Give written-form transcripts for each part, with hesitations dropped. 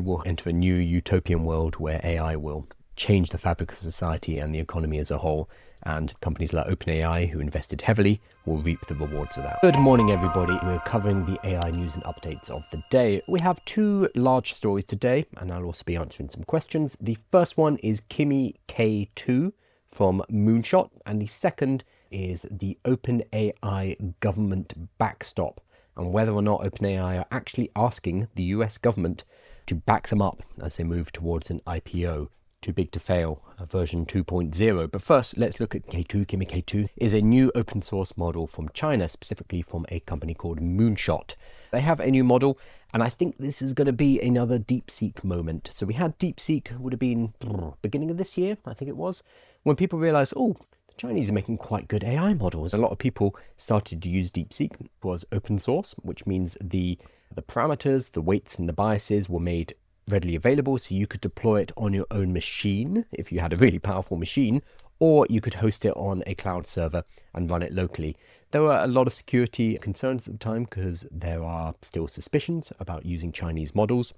We'll enter a new utopian world where AI will change the fabric of society and the economy as a whole, and companies like OpenAI, who invested heavily, will reap the rewards of that. Good morning, everybody. We're covering the AI news and updates of the day. We have two large stories today, and I'll also be answering some questions. The first one is Kimi K2 from Moonshot, and the second is the OpenAI government backstop, and whether or not OpenAI are actually asking the US government to back them up as they move towards an IPO. Too big to fail, version 2.0. But first, let's look at K2. Kimi K2 is a new open source model from China, specifically from a company called Moonshot. They have a new model, and I think this is going to be another DeepSeek moment. So we had DeepSeek, would have been beginning of this year, I think it was, when people realized, oh, the Chinese are making quite good AI models. A lot of people started to use DeepSeek. It was open source, which means the parameters, the weights and the biases were made readily available, so you could deploy it on your own machine if you had a really powerful machine, or you could host it on a cloud server and run it locally. There were a lot of security concerns at the time because there are still suspicions about using Chinese models.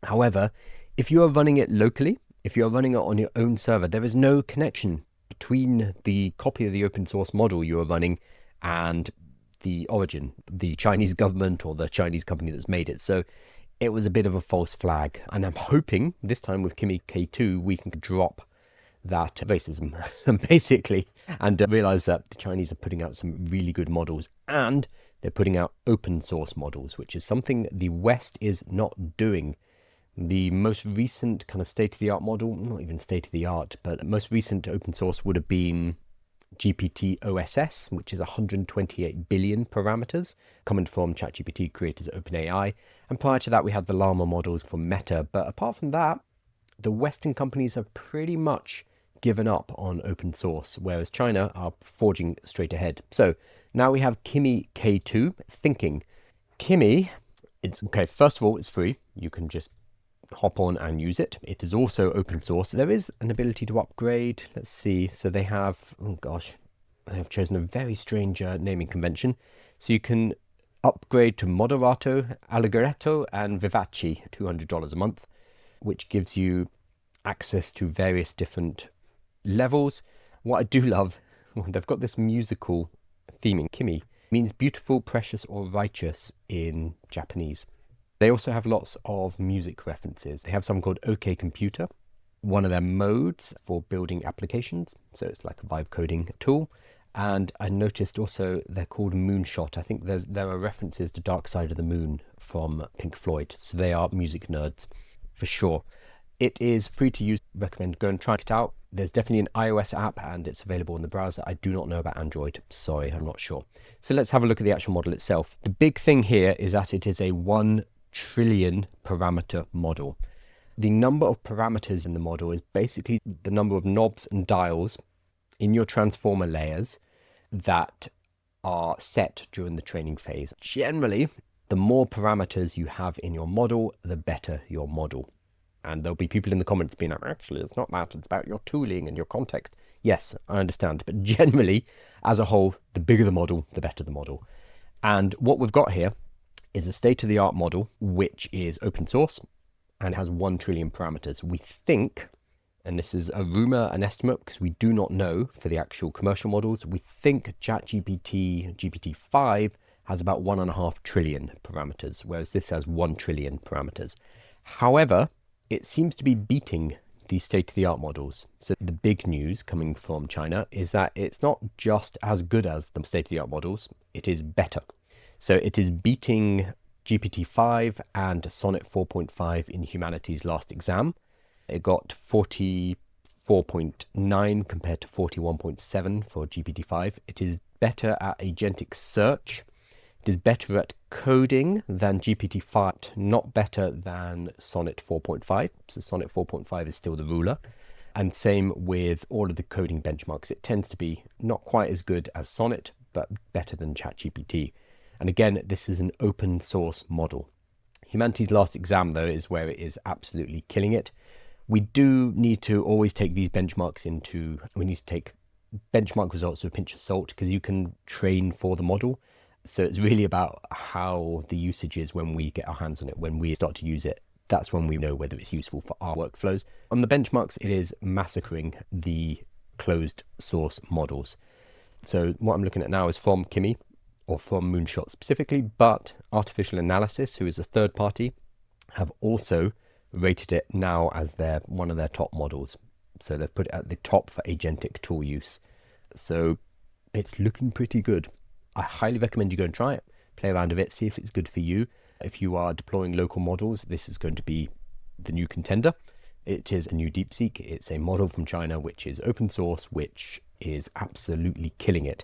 However, if you are running it locally, if you're running it on your own server, there is no connection between the copy of the open source model you are running and the origin, the Chinese government or the Chinese company that's made it. So it was a bit of a false flag, and I'm hoping this time with Kimi K2 we can drop that racism basically, and realize that the Chinese are putting out some really good models, and they're putting out open source models, which is something the West is not doing. The most recent kind of state-of-the-art model, not even state-of-the-art, but most recent open source would have been GPT OSS, which is 128 billion parameters, coming from ChatGPT creators at OpenAI. And prior to that, we had the Llama models from Meta. But apart from that, the Western companies have pretty much given up on open source, whereas China are forging straight ahead. So now we have Kimi K2 thinking. Kimi, it's okay, first of all, it's free. You can just hop on and use it. It is also open source. There is an ability to upgrade. Let's see. So they have, oh gosh, I have chosen a very strange naming convention. So you can upgrade to Moderato, Allegretto, and Vivace, $200 a month, which gives you access to various different levels. What I do love, well, they've got this musical theming. Kimi means beautiful, precious, or righteous in Japanese. They also have lots of music references. They have something called OK Computer, one of their modes for building applications. So it's like a vibe coding tool. And I noticed also they're called Moonshot. I think there are references to Dark Side of the Moon from Pink Floyd. So they are music nerds for sure. It is free to use. Recommend go and try it out. There's definitely an iOS app and it's available in the browser. I do not know about Android. Sorry, I'm not sure. So let's have a look at the actual model itself. The big thing here is that it is a 1 trillion parameter model. The number of parameters in the model is basically the number of knobs and dials in your transformer layers that are set during the training phase. Generally, the more parameters you have in your model, the better your model. And there'll be people in the comments being like, actually, it's not that, it's about your tooling and your context. Yes, I understand. But generally, as a whole, the bigger the model, the better the model. And what we've got here is a state-of-the-art model, which is open source and has 1 trillion parameters. We think, and this is a rumor, an estimate, because we do not know for the actual commercial models, we think ChatGPT, GPT-5 has about 1.5 trillion parameters, whereas this has 1 trillion parameters. However, it seems to be beating the state-of-the-art models. So the big news coming from China is that it's not just as good as the state-of-the-art models, it is better. So it is beating GPT-5 and Sonnet 4.5 in humanities last exam. It got 44.9 compared to 41.7 for GPT-5. It is better at agentic search. It is better at coding than GPT-5, not better than Sonnet 4.5. So Sonnet 4.5 is still the ruler. And same with all of the coding benchmarks. It tends to be not quite as good as Sonnet, but better than ChatGPT. And again, this is an open source model. Humanities last exam, though, is where it is absolutely killing it. We do need to always take these benchmarks we need to take benchmark results with a pinch of salt, because you can train for the model. So it's really about how the usage is when we get our hands on it, when we start to use it That's when we know whether it's useful for our workflows. On the benchmarks, it is massacring the closed source models. So what I'm looking at now is from Kimi, or from Moonshot specifically, but Artificial Analysis, who is a third party, have also rated it now as one of their top models. So they've put it at the top for agentic tool use. So it's looking pretty good. I highly recommend you go and try it, play around with it, see if it's good for you. If you are deploying local models, this is going to be the new contender. It is a new DeepSeek. It's a model from China, which is open source, which is absolutely killing it.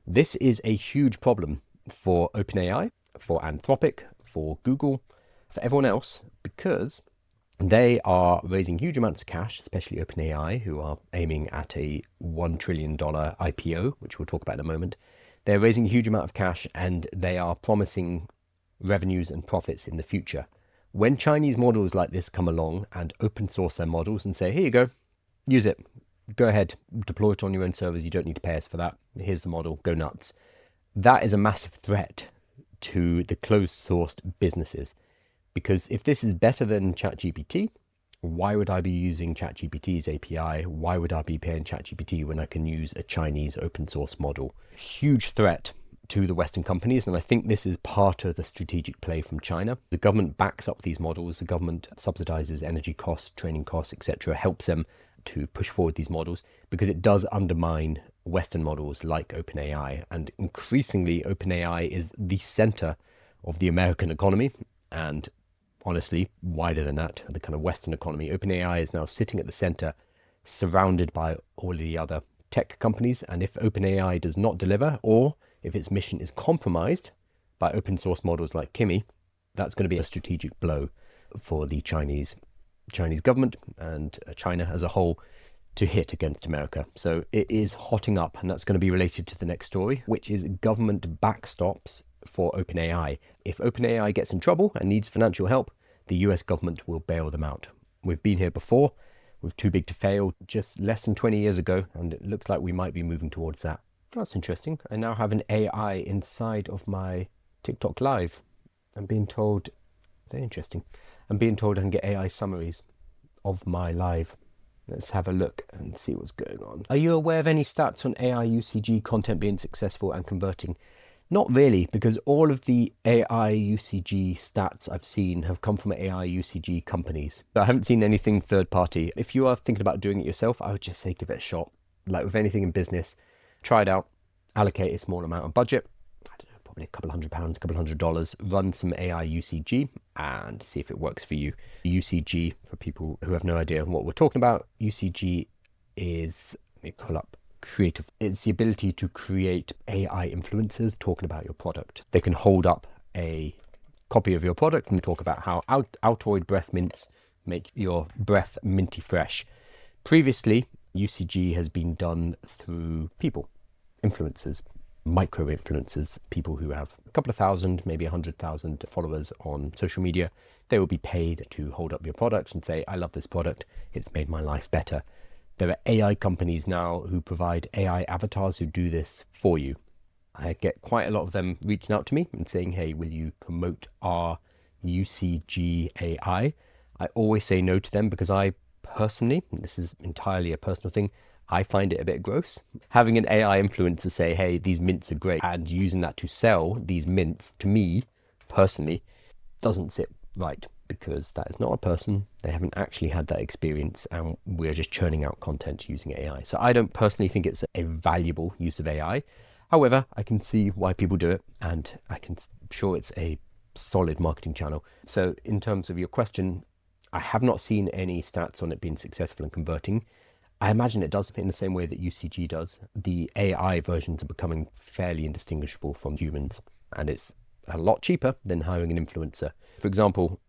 This is a huge problem for OpenAI, for Anthropic, for Google, for everyone else, because they are raising huge amounts of cash, especially OpenAI, who are aiming at a $1 trillion IPO, which we'll talk about in a moment. They're raising a huge amount of cash and they are promising revenues and profits in the future. When Chinese models like this come along and open source their models and say, here you go, use it, go ahead, deploy it on your own servers, you don't need to pay us for that, here's the model, go nuts. That is a massive threat to the closed sourced businesses. Because if this is better than ChatGPT, why would I be using ChatGPT's API? Why would I be paying ChatGPT when I can use a Chinese open source model? Huge threat to the Western companies, and I think this is part of the strategic play from China. The government backs up these models, the government subsidizes energy costs, training costs, etc., helps them to push forward these models because it does undermine Western models like OpenAI. And increasingly, OpenAI is the center of the American economy, and honestly, wider than that, the kind of Western economy. OpenAI is now sitting at the center, surrounded by all the other tech companies. And if OpenAI does not deliver, or if its mission is compromised by open source models like Kimi, that's going to be a strategic blow for the Chinese government and China as a whole to hit against America. So it is hotting up, and that's going to be related to the next story, which is government backstops for OpenAI. If OpenAI gets in trouble and needs financial help, the US government will bail them out. We've been here before with Too Big to Fail just less than 20 years ago, and it looks like we might be moving towards that. That's interesting. I now have an AI inside of my TikTok live. I'm being told, very interesting, I'm being told I can get AI summaries of my live. Let's have a look and see what's going on. Are you aware of any stats on AI UCG content being successful and converting? Not really, because all of the AI UCG stats I've seen have come from AI UCG companies. I haven't seen anything third party. If you are thinking about doing it yourself, I would just say give it a shot. Like with anything in business, try it out, allocate a small amount of budget, I don't know, probably a couple £100, a couple $100, run some AI UCG and see if it works for you. UCG, for people who have no idea what we're talking about, UCG is, let me pull up, creative. It's the ability to create AI influencers talking about your product. They can hold up a copy of your product and talk about how Altoid breath mints make your breath minty fresh. Previously, UCG has been done through people, influencers, micro influencers, people who have a couple of thousand, maybe 100,000 followers on social media. They will be paid to hold up your products and say, I love this product, it's made my life better. There are AI companies now who provide AI avatars who do this for you. I get quite a lot of them reaching out to me and saying, hey, will you promote our UCG AI? I always say no to them because I personally, this is entirely a personal thing, I find it a bit gross. Having an AI influencer say, hey, these mints are great, and using that to sell these mints to me personally doesn't sit right, because that is not a person. They haven't actually had that experience, and we're just churning out content using AI. So I don't personally think it's a valuable use of AI. However, I can see why people do it, and I'm sure it's a solid marketing channel. So in terms of your question, I have not seen any stats on it being successful in converting. I imagine it does in the same way that UCG does. The AI versions are becoming fairly indistinguishable from humans, and it's a lot cheaper than hiring an influencer. For example,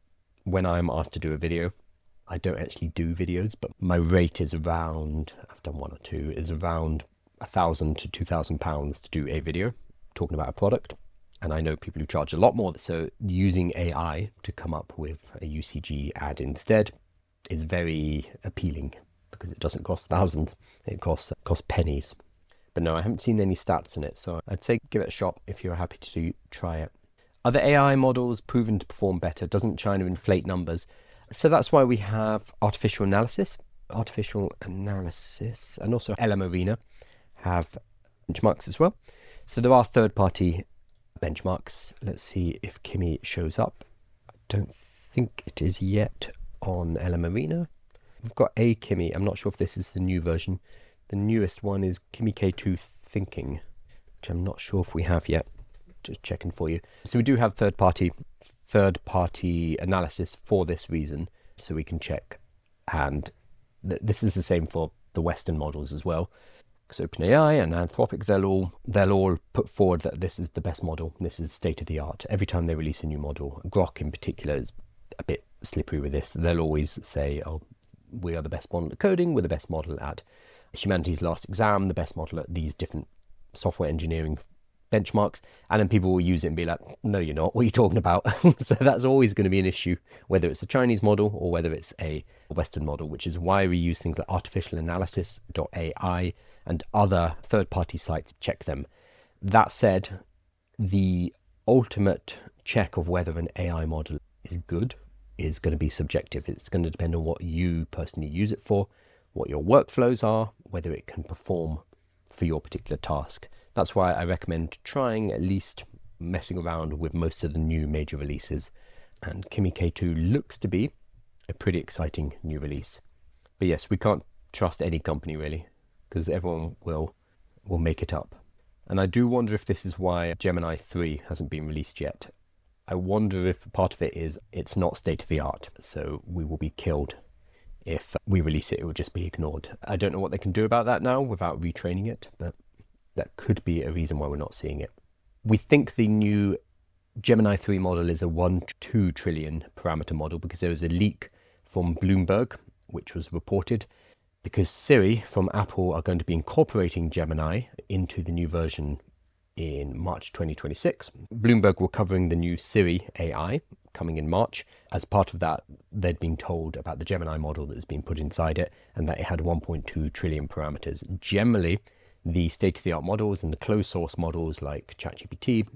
when I'm asked to do a video, I don't actually do videos, but my rate is around, I've done one or two, is around £1,000 to £2,000 to do a video talking about a product. And I know people who charge a lot more. So using AI to come up with a UCG ad instead is very appealing because it doesn't cost thousands, it costs pennies. But no, I haven't seen any stats on it. So I'd say give it a shot if you're happy to try it. Are the AI models proven to perform better? Doesn't China inflate numbers? So that's why we have artificial analysis, and also LM Arena have benchmarks as well. So there are third-party benchmarks. Let's see if Kimi shows up. I don't think it is yet on LM Arena. We've got a Kimi. I'm not sure if this is the new version. The newest one is Kimi K2 Thinking, which I'm not sure if we have yet. Just checking for you. So we do have third-party analysis for this reason, so we can check. And this is the same for the Western models as well. Because OpenAI and Anthropic, they'll all put forward that this is the best model. This is state of the art. Every time they release a new model, Grok in particular is a bit slippery with this. They'll always say, "Oh, we are the best model at coding. We're the best model at humanity's last exam. The best model at these different software engineering benchmarks," and then people will use it and be like, "No, you're not. What are you talking about?" So that's always going to be an issue, whether it's a Chinese model or whether it's a Western model, which is why we use things like artificialanalysis.ai and other third-party sites. Check them. That said, the ultimate check of whether an AI model is good is going to be subjective. It's going to depend on what you personally use it for, what your workflows are, whether it can perform for your particular task. That's why I recommend trying at least messing around with most of the new major releases. And Kimi K2 looks to be a pretty exciting new release. But yes, we can't trust any company really, because everyone will make it up. And I do wonder if this is why Gemini 3 hasn't been released yet. I wonder if part of it is it's not state of the art, so we will be killed. If we release it, it will just be ignored. I don't know what they can do about that now without retraining it, but that could be a reason why we're not seeing it. We think the new Gemini 3 model is a 1-2 trillion parameter model because there was a leak from Bloomberg, which was reported because Siri from Apple are going to be incorporating Gemini into the new version in March 2026. Bloomberg were covering the new Siri AI coming in March. As part of that, they'd been told about the Gemini model that has been put inside it and that it had 1.2 trillion parameters. Generally, the state-of-the-art models and the closed-source models like ChatGPT,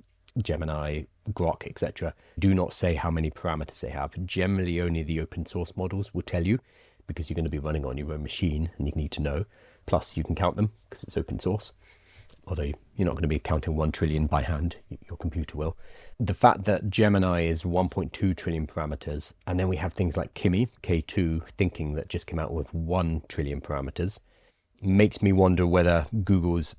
Gemini, Grok, etc. do not say how many parameters they have. Generally, only the open-source models will tell you because you're going to be running on your own machine and you need to know. Plus, you can count them because it's open source. Although you're not going to be counting 1 trillion by hand, your computer will. The fact that Gemini is 1.2 trillion parameters, and then we have things like Kimi K2 Thinking that just came out with 1 trillion parameters, makes me wonder whether Google's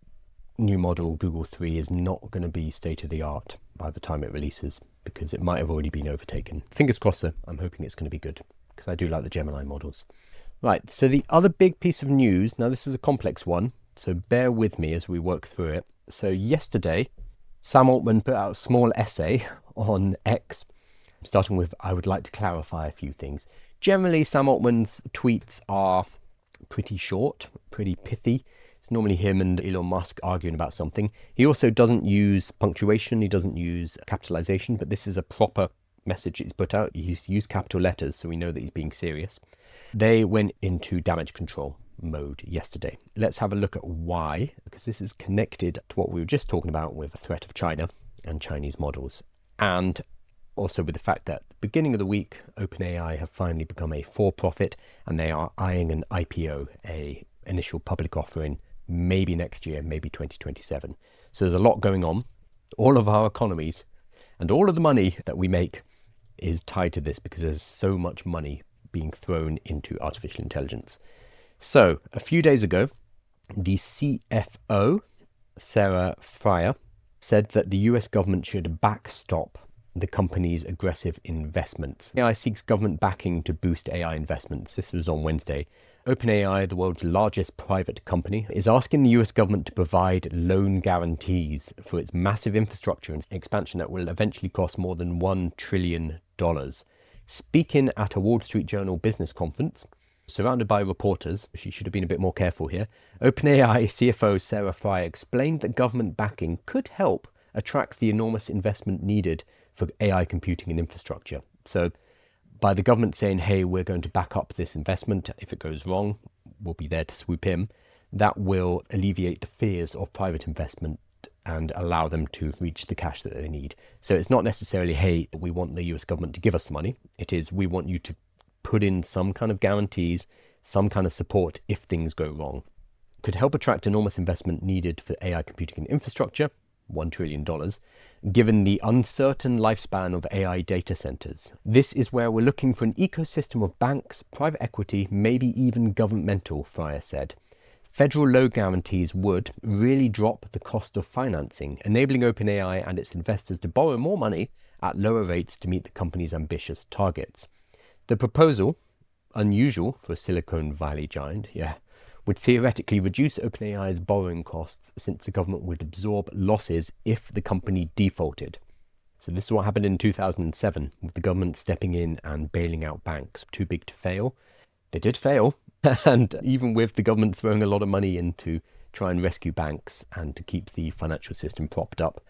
new model, Google 3, is not going to be state-of-the-art by the time it releases, because it might have already been overtaken. Fingers crossed though, I'm hoping it's going to be good, because I do like the Gemini models. Right, so the other big piece of news, now this is a complex one, so bear with me as we work through it. So yesterday, Sam Altman put out a small essay on X, starting with, "I would like to clarify a few things." Generally, Sam Altman's tweets are pretty short, pretty pithy. It's normally him and Elon Musk arguing about something. He also doesn't use punctuation, he doesn't use capitalization, but this is a proper message he's put out. He's used capital letters, so we know that he's being serious. They went into damage control mode yesterday. Let's have a look at why, because this is connected to what we were just talking about with the threat of China and Chinese models, and also with the fact that at the beginning of the week, OpenAI have finally become a for-profit and they are eyeing an IPO, a initial public offering, maybe next year, maybe 2027. So there's a lot going on. All of our economies and all of the money that we make is tied to this because there's so much money being thrown into artificial intelligence. So a few days ago, the CFO, Sarah Frier, said that the US government should backstop the company's aggressive investments. AI seeks government backing to boost AI investments. This was on Wednesday. OpenAI, the world's largest private company, is asking the US government to provide loan guarantees for its massive infrastructure and expansion that will eventually cost more than $1 trillion. Speaking at a Wall Street Journal business conference, surrounded by reporters, she should have been a bit more careful here, OpenAI CFO Sarah Frier explained that government backing could help attract the enormous investment needed for AI computing and infrastructure. So by the government saying, hey, we're going to back up this investment, if it goes wrong, we'll be there to swoop in, that will alleviate the fears of private investment and allow them to reach the cash that they need. So it's not necessarily, hey, we want the US government to give us the money. It is, we want you to put in some kind of guarantees, some kind of support if things go wrong. Could help attract enormous investment needed for AI computing and infrastructure, $1 trillion, given the uncertain lifespan of AI data centers. This is where we're looking for an ecosystem of banks, private equity, maybe even governmental, Fryer said. Federal loan guarantees would really drop the cost of financing, enabling OpenAI and its investors to borrow more money at lower rates to meet the company's ambitious targets. The proposal, unusual for a Silicon Valley giant, would theoretically reduce OpenAI's borrowing costs since the government would absorb losses if the company defaulted. So this is what happened in 2007 with the government stepping in and bailing out banks too big to fail. They did fail, and even with the government throwing a lot of money in to try and rescue banks and to keep the financial system propped up,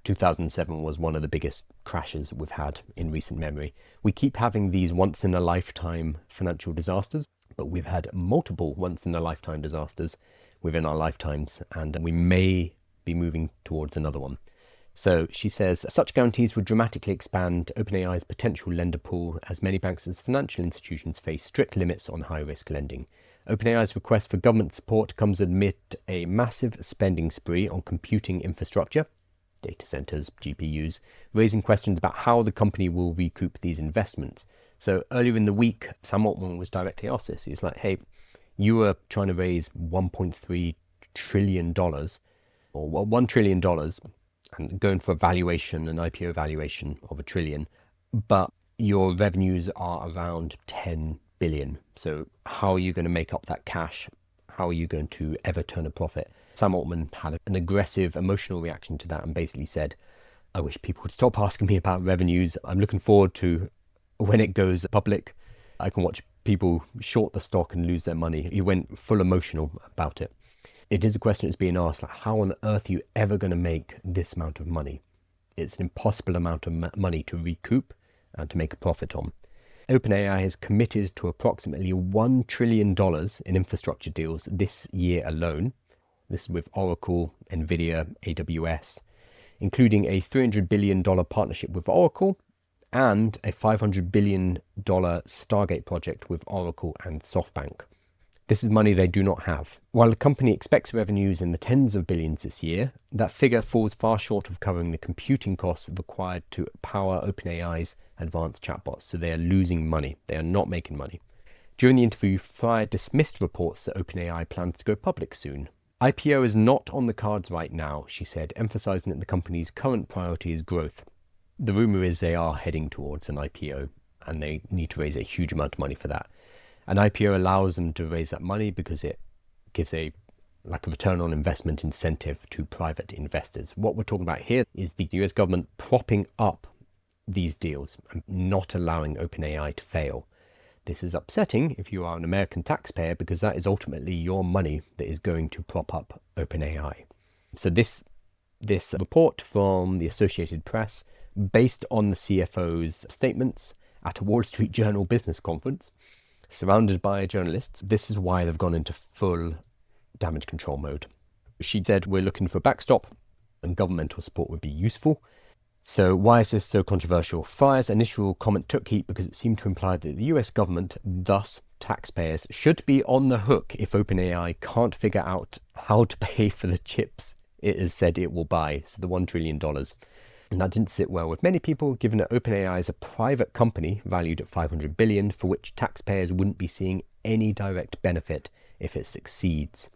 2007 was one of the biggest crashes we've had in recent memory. We keep having these once-in-a-lifetime financial disasters, but we've had multiple once-in-a-lifetime disasters within our lifetimes, and we may be moving towards another one. So she says, such guarantees would dramatically expand OpenAI's potential lender pool as many banks and financial institutions face strict limits on high-risk lending. OpenAI's request for government support comes amid a massive spending spree on computing infrastructure, data centers, GPUs, raising questions about how the company will recoup these investments. So earlier in the week, Sam Altman was directly asked this. He was like, hey, you were trying to raise $1.3 trillion or $1 trillion and going for a valuation, an IPO valuation of $1 trillion, but your revenues are around 10 billion. So how are you going to make up that cash? How are you going to ever turn a profit? Sam Altman had an aggressive emotional reaction to that and basically said, I wish people would stop asking me about revenues. I'm looking forward to when it goes public. I can watch people short the stock and lose their money. He went full emotional about it. It is a question that's being asked, like, how on earth are you ever going to make this amount of money? It's an impossible amount of money to recoup and to make a profit on. OpenAI has committed to approximately $1 trillion in infrastructure deals this year alone. This is with Oracle, Nvidia, AWS, including a $300 billion partnership with Oracle and a $500 billion Stargate project with Oracle and SoftBank. This is money they do not have. While the company expects revenues in the tens of billions this year, that figure falls far short of covering the computing costs required to power OpenAI's advanced chatbots. So they are losing money. They are not making money. During the interview, Fryer dismissed reports that OpenAI plans to go public soon. IPO is not on the cards right now, she said, emphasizing that the company's current priority is growth. The rumor is they are heading towards an IPO and they need to raise a huge amount of money for that. An IPO allows them to raise that money because it gives a return on investment incentive to private investors. What we're talking about here is the US government propping up these deals and not allowing OpenAI to fail. This is upsetting if you are an American taxpayer because that is ultimately your money that is going to prop up OpenAI. So this report from the Associated Press, based on the CFO's statements at a Wall Street Journal business conference, surrounded by journalists, this is why they've gone into full damage control mode. She said, we're looking for backstop and governmental support would be useful. So why is this so controversial? Fryer's initial comment took heat because it seemed to imply that the US government, thus taxpayers, should be on the hook if OpenAI can't figure out how to pay for the chips it has said it will buy, so the $1 trillion. And that didn't sit well with many people, given that OpenAI is a private company valued at $500 billion, for which taxpayers wouldn't be seeing any direct benefit if it succeeds.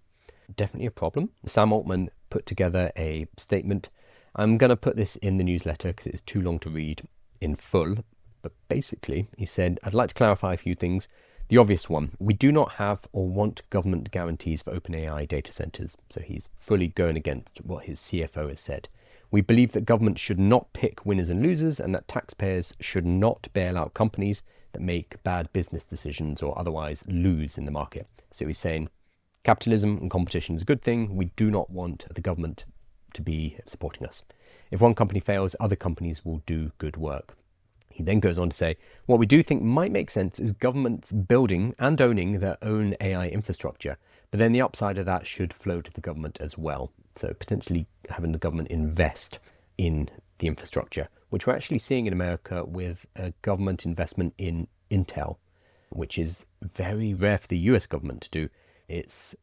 Definitely a problem. Sam Altman put together a statement. I'm going to put this in the newsletter because it's too long to read in full. But basically, he said, I'd like to clarify a few things. The obvious one, we do not have or want government guarantees for OpenAI data centers. So he's fully going against what his CFO has said. We believe that government should not pick winners and losers and that taxpayers should not bail out companies that make bad business decisions or otherwise lose in the market. So he's saying capitalism and competition is a good thing. We do not want the government to be supporting us. If one company fails, other companies will do good work. He then goes on to say, what we do think might make sense is governments building and owning their own AI infrastructure, but then the upside of that should flow to the government as well. So potentially having the government invest in the infrastructure, which we're actually seeing in America with a government investment in Intel. which is very rare for the US government to do. It's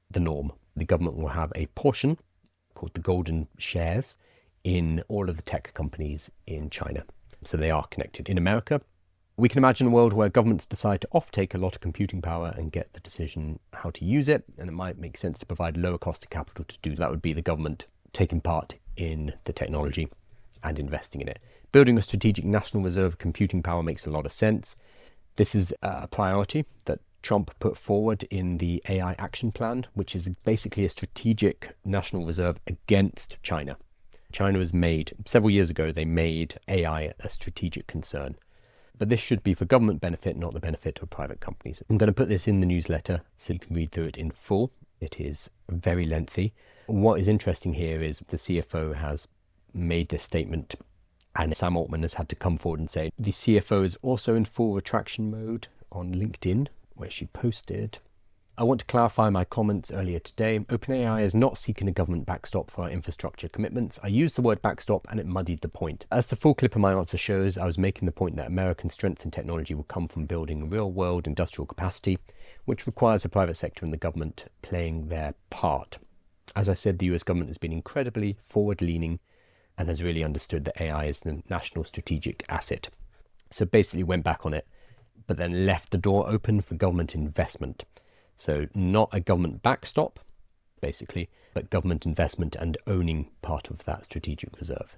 the norm. The government will have a portion called the golden shares in all of the tech companies in China. So they are connected. In America, we can imagine a world where governments decide to offtake a lot of computing power and get the decision how to use it. And it might make sense to provide lower cost of capital to do that. Would be the government taking part in the technology and investing in it. Building a strategic national reserve of computing power makes a lot of sense. This is a priority that Trump put forward in the AI action plan, which is basically a strategic national reserve against China. China has made, several years ago, they made AI a strategic concern. But this should be for government benefit, not the benefit of private companies. I'm going to put this in the newsletter so you can read through it in full. It is very lengthy. What is interesting here is the CFO has made this statement, and Sam Altman has had to come forward and say the CFO is also in full retraction mode on LinkedIn, where she posted, I want to clarify my comments earlier today. OpenAI is not seeking a government backstop for our infrastructure commitments. I used the word backstop and it muddied the point. As the full clip of my answer shows, I was making the point that American strength in technology will come from building real-world industrial capacity, which requires the private sector and the government playing their part. As I said, the US government has been incredibly forward-leaning and has really understood that AI is the national strategic asset. So basically went back on it, but then left the door open for government investment. So not a government backstop, basically, but government investment and owning part of that strategic reserve.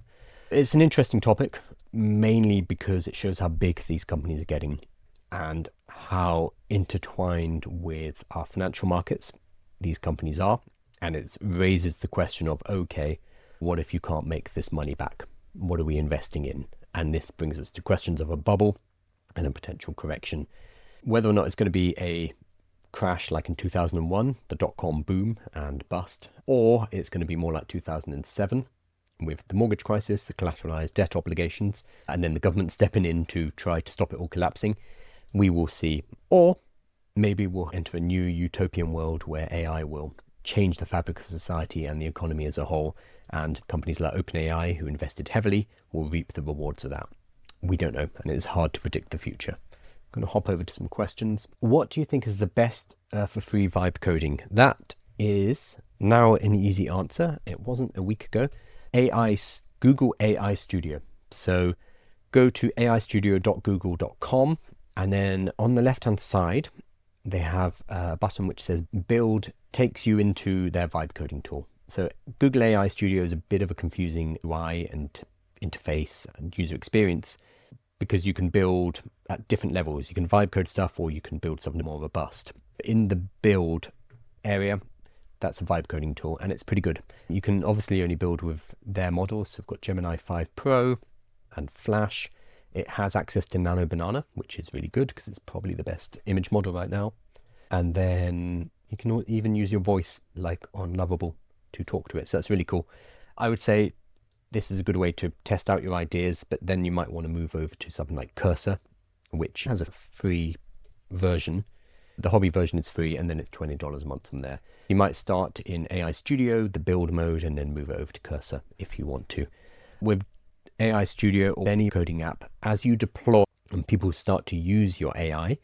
It's an interesting topic, mainly because it shows how big these companies are getting and how intertwined with our financial markets these companies are. And it raises the question of, okay, what if you can't make this money back? What are we investing in? And this brings us to questions of a bubble and a potential correction. Whether or not it's going to be a crash like in 2001, the dot-com boom and bust, or it's going to be more like 2007 with the mortgage crisis, the collateralized debt obligations, and then the government stepping in to try to stop it all collapsing. We will see. Or maybe we'll enter a new utopian world where AI will change the fabric of society and the economy as a whole, and companies like OpenAI, who invested heavily, will reap the rewards of that. We don't know, and it's hard to predict the future. I'm going to hop over to some questions. What do you think is the best for free vibe coding? That is now an easy answer. It wasn't a week ago. Google AI Studio. So go to aistudio.google.com, and then on the left-hand side, they have a button which says build, takes you into their vibe coding tool. So Google AI Studio is a bit of a confusing UI and interface and user experience, because you can build at different levels. You can vibe code stuff, or you can build something more robust. In the build area, that's a vibe coding tool, and it's pretty good. You can obviously only build with their models. So we've got Gemini 5 Pro and Flash. It has access to Nano Banana, which is really good because it's probably the best image model right now. And then you can even use your voice, like on Lovable, to talk to it. So that's really cool. I would say this is a good way to test out your ideas, but then you might want to move over to something like Cursor, which has a free version. The hobby version is free, and then it's $20 a month from there. You might start in AI Studio, the build mode, and then move over to Cursor if you want to. With AI Studio or any coding app, as you deploy and people start to use your AI,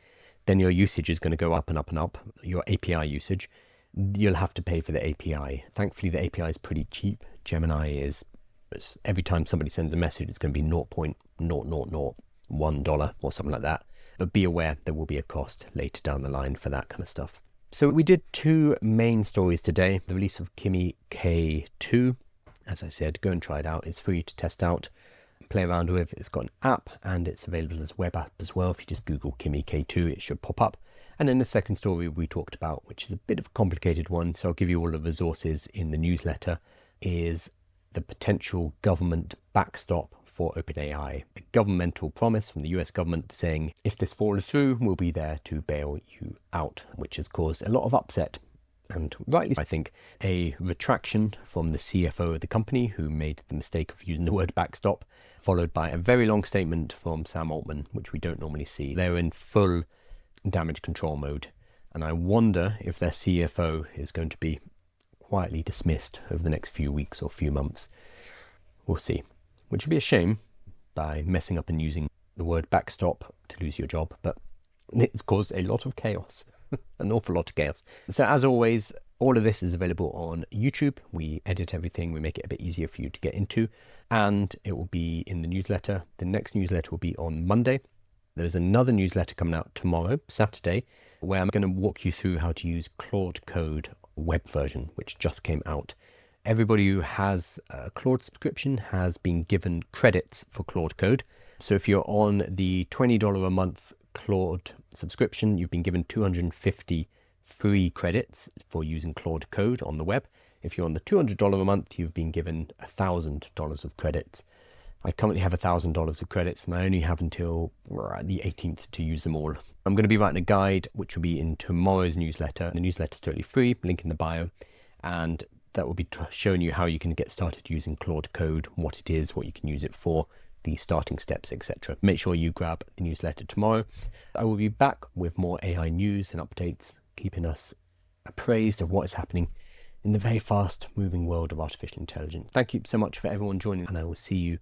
then your usage is going to go up and up and up, your API usage. You'll have to pay for the API. Thankfully, the API is pretty cheap. Gemini is, every time somebody sends a message, it's going to be $0.0001 or something like that. But be aware there will be a cost later down the line for that kind of stuff. So we did two main stories today. The release of Kimi K2. As I said, go and try it out. It's free to test out, play around with. It's got an app, and it's available as a web app as well. If you just Google Kimi K2, it should pop up. And then the second story we talked about, which is a bit of a complicated one, so I'll give you all the resources in the newsletter, is the potential government backstop for OpenAI. A governmental promise from the US government saying, if this falls through, we'll be there to bail you out, which has caused a lot of upset. And rightly, I think, a retraction from the CFO of the company, who made the mistake of using the word backstop, followed by a very long statement from Sam Altman, which we don't normally see. They're in full damage control mode. And I wonder if their CFO is going to be quietly dismissed over the next few weeks or few months. We'll see. Which would be a shame, by messing up and using the word backstop to lose your job. But It's caused a lot of chaos, an awful lot of chaos. So as always, all of this is available on YouTube. We edit everything, we make it a bit easier for you to get into, and it will be in the newsletter. The next newsletter will be on Monday. There's another newsletter coming out tomorrow, Saturday, where I'm going to walk you through how to use Claude Code web version, which just came out. Everybody who has a Claude subscription has been given credits for Claude Code. So if you're on the $20 a month Claude subscription, you've been given 250 free credits for using Claude Code on the web. If you're on the $200 a month, you've been given $1,000 of credits. I currently have $1,000 of credits, and I only have until the 18th to use them all. I'm going to be writing a guide, which will be in tomorrow's newsletter. The newsletter is totally free, link in the bio, and that will be showing you how you can get started using Claude Code, what it is, what you can use it for, the starting steps, etc. Make sure you grab the newsletter tomorrow. I will be back with more AI news and updates, keeping us appraised of what is happening in the very fast moving world of artificial intelligence. Thank you so much for everyone joining, and I will see you